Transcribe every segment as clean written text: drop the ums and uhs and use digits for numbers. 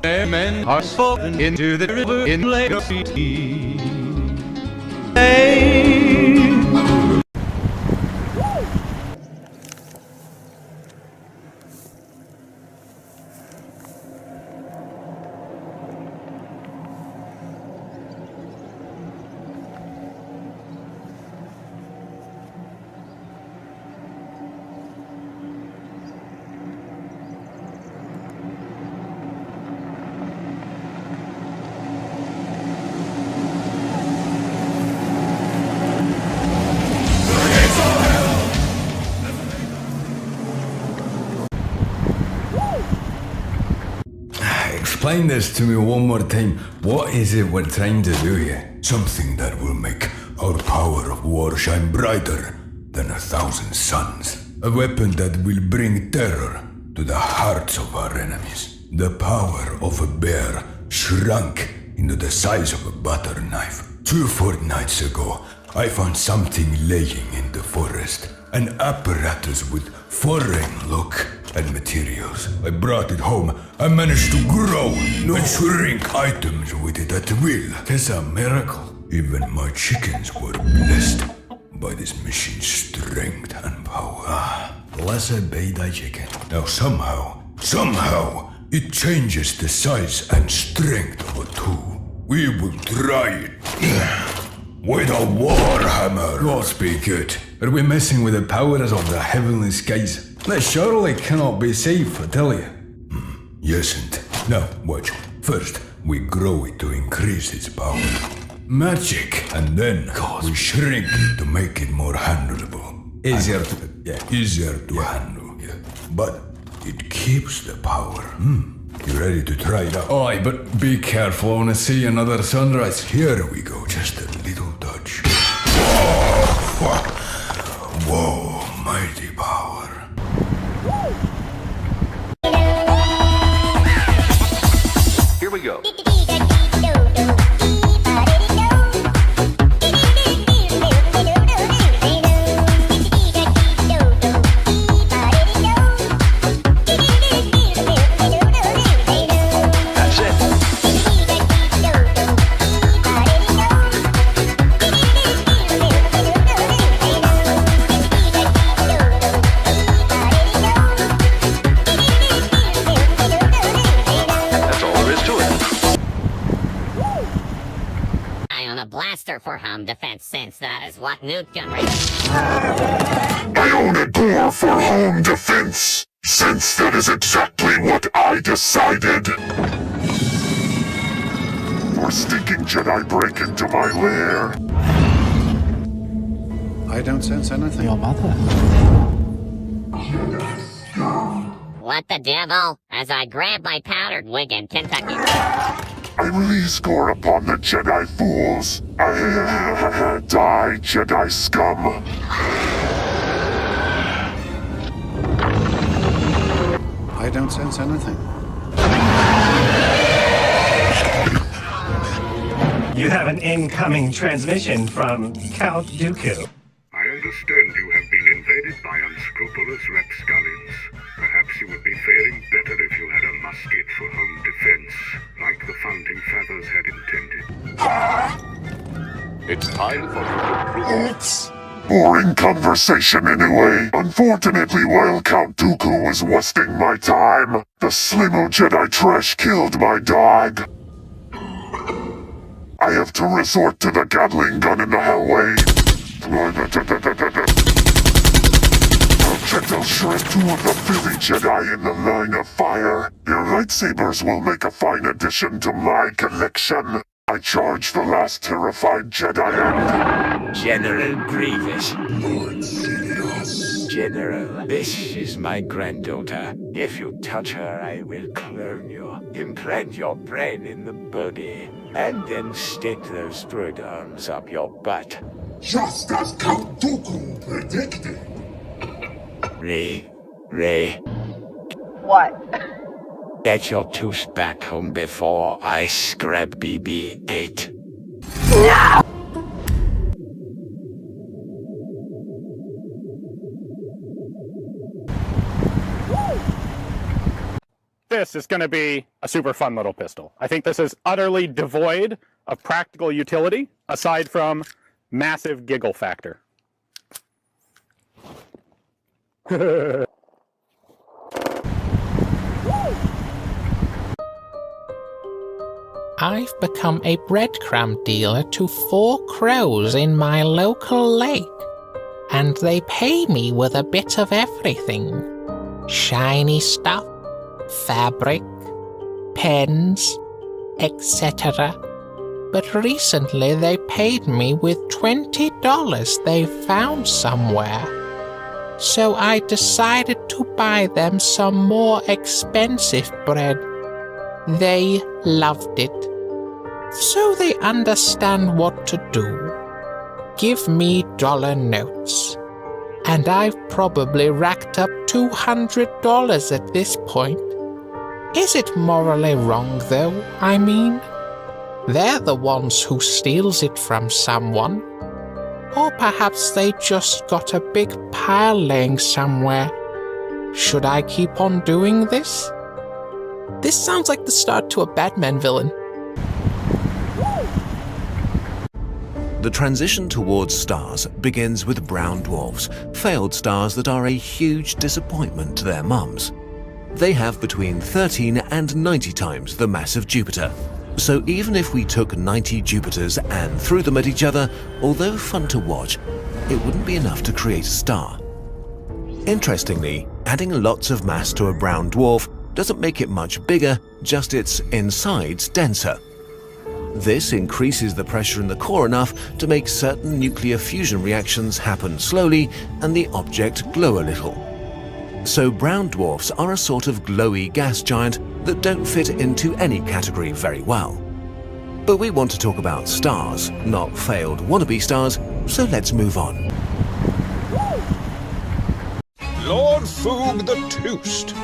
men are fallen into the river in legacy. Hey. Explain this to me one more time. What is it we're trying to do here? Something that will make our power of war shine brighter than 1,000 suns. A weapon that will bring terror to the hearts of our enemies. The power of a bear shrunk into the size of a butter knife. 2 fortnights ago, I found something laying in the forest. An apparatus with foreign look and materials. I brought it home. I managed to grow and shrink items with it at will. It's a miracle. Even my chickens were blessed by this machine's strength and power. Blessed be thy chicken. Now somehow, it changes the size and strength of a tool. We will try it. With a warhammer. God's be good. Are we messing with the powers of the heavenly skies? That surely cannot be safe, I tell you. Yesn't. Now, watch. First, we grow it to increase its power. Magic. And then, we shrink it to make it more handleable. Easier to handle. Yeah. But it keeps the power. You ready to try it out? Aye, but be careful. I want to see another sunrise. Here we go. Just a little touch. Whoa, mighty power. Here we go. Blaster for home defense, since that is what Newt Gunray. I own a door for home defense, since that is exactly what I decided. Your stinking Jedi break into my lair. I don't sense anything. Your mother. What the devil? As I grab my powdered wig in Kentucky. I release gore upon the Jedi fools. Die, Jedi scum. I don't sense anything. You have an incoming transmission from Count Dooku. I understand you have been invaded by unscrupulous rapscallions. Perhaps you would be faring better if you had a musket for home defense, like the Founding Fathers had intended. It's time for you to prove. It's boring conversation anyway. Unfortunately, while Count Dooku was wasting my time, the Slimo Jedi trash killed my dog. I have to resort to the Gatling gun in the hallway. Projectile shred 2 of the Philly Jedi in the line of fire. Your lightsabers will make a fine addition to my collection. I charge the last terrified Jedi and... General Grievous. Lord Sidious. General, this is my granddaughter. If you touch her, I will clone you, implant your brain in the body, and then stick those droid arms up your butt. Just as Count Dooku predicted. Rey. What? Get your tooth back home before I scrap BB-8. No! this is going to be a super fun little pistol. I think this is utterly devoid of practical utility, aside from massive giggle factor. I've become a breadcrumb dealer to 4 crows in my local lake, and they pay me with a bit of everything. Shiny stuff, fabric, pens, etc. But recently they paid me with $20 they found somewhere. So I decided to buy them some more expensive bread. They loved it. So they understand what to do. Give me dollar notes. And I've probably racked up $200 at this point. Is it morally wrong, though, I mean? They're the ones who steals it from someone. Or perhaps they just got a big pile laying somewhere. Should I keep on doing this? This sounds like the start to a Batman villain. The transition towards stars begins with brown dwarfs, failed stars that are a huge disappointment to their mums. They have between 13 and 90 times the mass of Jupiter. So even if we took 90 Jupiters and threw them at each other, although fun to watch, it wouldn't be enough to create a star. Interestingly, adding lots of mass to a brown dwarf doesn't make it much bigger, just its insides denser. This increases the pressure in the core enough to make certain nuclear fusion reactions happen slowly and the object glow a little. So brown dwarfs are a sort of glowy gas giant that don't fit into any category very well. But we want to talk about stars, not failed wannabe stars, so let's move on. Lord Foog the Toast.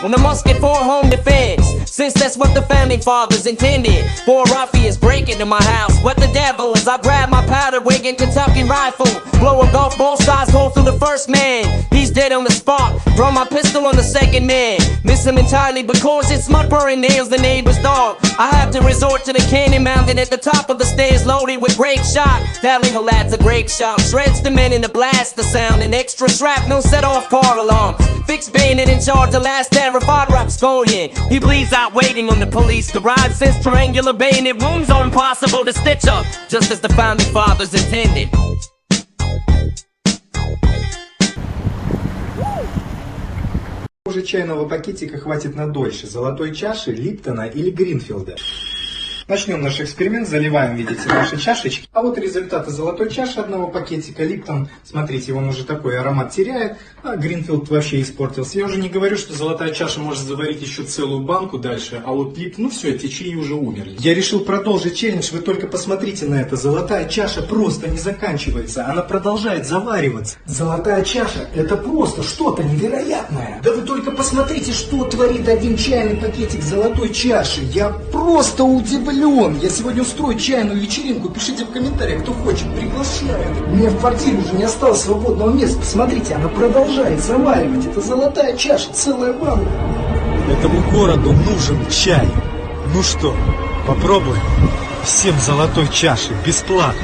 On the musket for home defense, since that's what the founding fathers intended. 4 ruffians break into my house. What the devil as I grab my powder wig and Kentucky rifle. Blow a golf ball size hole through the first man. He's dead on the spot. Throw my pistol on the second man. Miss him entirely because it's mud burning nails the neighbor's dog. I have to resort to the cannon mountain at the top of the stairs loaded with grape shot. That little lad's a grape shot. Shreds the men in the blaster sound. An extra shrapnel set off car alarms. Fixed bayonet in charge the last terrified rapscallion. He bleeds out waiting on the police to ride. Since triangular bayonet wounds are impossible to stitch up, just as the founding fathers intended. Уже чайного пакетика хватит на дольше. Золотой чаши, Липтона или Гринфилда. Начнем наш эксперимент, заливаем, видите, наши чашечки. А вот результаты золотой чаши одного пакетика. Липтон, смотрите, он уже такой аромат теряет, а Гринфилд вообще испортился. Я уже не говорю, что золотая чаша может заварить еще целую банку дальше, а вот Липтон, ну все, эти чаи уже умерли. Я решил продолжить челлендж, вы только посмотрите на это. Золотая чаша просто не заканчивается, она продолжает завариваться. Золотая чаша, это просто что-то невероятное. Да вы только посмотрите, что творит один чайный пакетик золотой чаши. Я просто удивлен. Я сегодня устрою чайную вечеринку. Пишите в комментариях, кто хочет, приглашаю. У меня в квартире уже не осталось свободного места. Посмотрите, она продолжает заваривать. Это золотая чаша, целая банка. Этому городу нужен чай. Ну что, попробуем? Всем золотой чаши, бесплатно.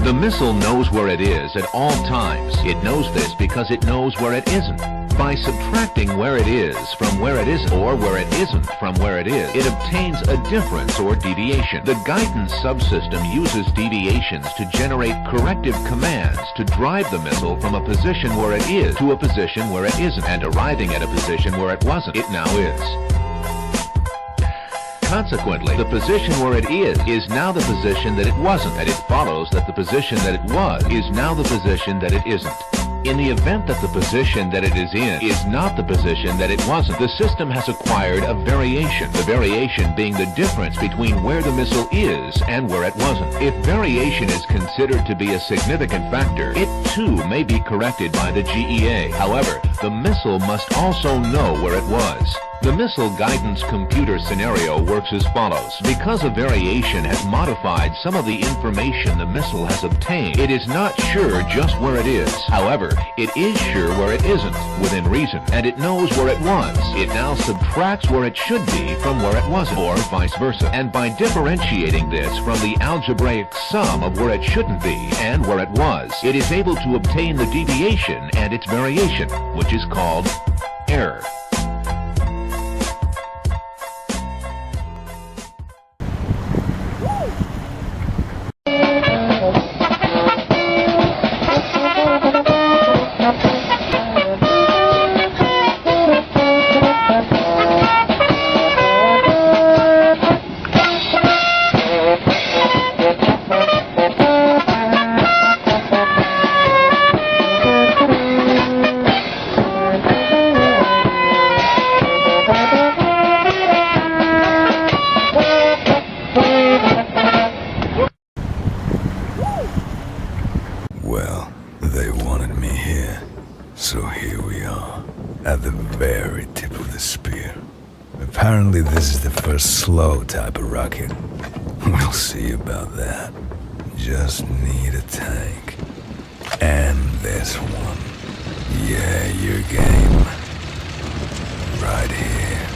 The missile knows where it is at all times. It knows this because it knows where it isn't. by subtracting where it is from where it isn't, or where it isn't from where it is, it obtains a difference or deviation. The guidance subsystem uses deviations to generate corrective commands to drive the missile from a position where it is to a position where it isn't, and arriving at a position where it wasn't, it now is. Consequently, the position where it is now the position that it wasn't, and it follows that the position that it was is now the position that it isn't. In the event that the position that it is in is not the position that it wasn't, the system has acquired a variation, the variation being the difference between where the missile is and where it wasn't. If variation is considered to be a significant factor, it too may be corrected by the GEA. However, the missile must also know where it was. The missile guidance computer scenario works as follows. Because a variation has modified some of the information the missile has obtained, it is not sure just where it is. However, it is sure where it isn't, within reason, and it knows where it was. It now subtracts where it should be from where it wasn't, or vice versa. And by differentiating this from the algebraic sum of where it shouldn't be and where it was, it is able to obtain the deviation and its variation, which is called error. Well, they wanted me here, so here we are, at the very tip of the spear. Apparently this is the first slow type of rocket. We'll see about that. Just need a tank. And this one. Yeah, your game. Right here.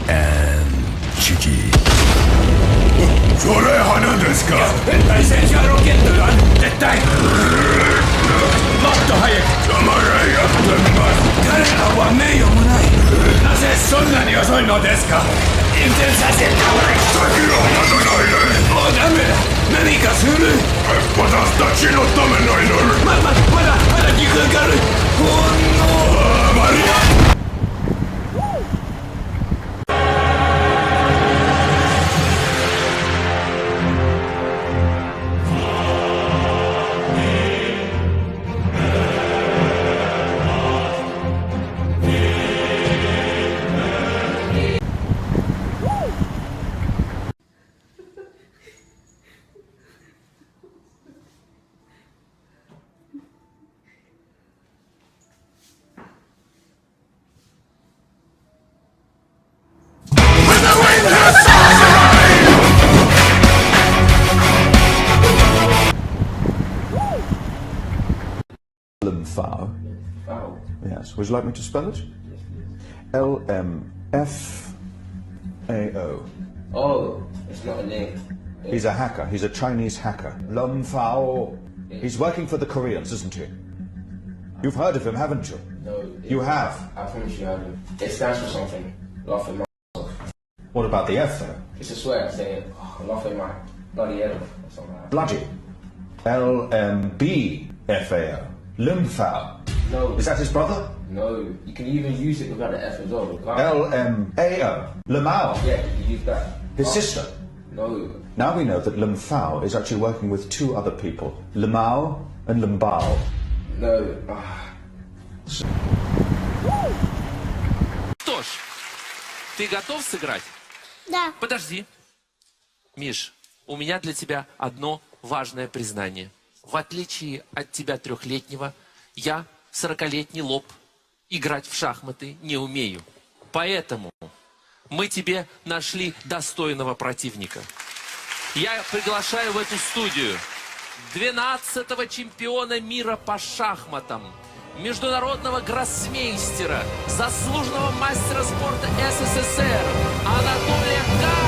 And GG. それ花ですか。変態戦車ロケットだ。絶対。もっと早く。たまらやってます。彼らは名誉もない。なぜそんなに遅いのですか。運転させたまえ。先を離さないで。もうダメだ。何かする。私たちのための祈る。まだ時間がある。ほんの。マリア。Lmfao. Yes. Would you like me to spell it? Lmfao. Oh, it's not a name. He's a hacker. He's a Chinese hacker. Lmfao. He's working for the Koreans, isn't he? You've heard of him, haven't you? No. You have? I promise you haven't. It stands for something. Laughing my off. What about the F though? It's a swear saying, oh, laughing my bloody head off or something like that. Bloody. Lmbfao. Lmfao. No. Is that his brother? No. You can even use it without the F as well. Lmao. Lemao. Yeah, you use that. His sister? No. Now we know that Lmfao is actually working with two other people. Lemao and Lmbao. No. Что ж, ты готов сыграть? Да. Подожди. Миш, у меня для тебя одно важное признание. В отличие от тебя 3-летнего, я 40-летний лоб. Играть в шахматы не умею. Поэтому мы тебе нашли достойного противника. Я приглашаю в эту студию 12-го чемпиона мира по шахматам, международного гроссмейстера, заслуженного мастера спорта СССР Анатолия Карпова.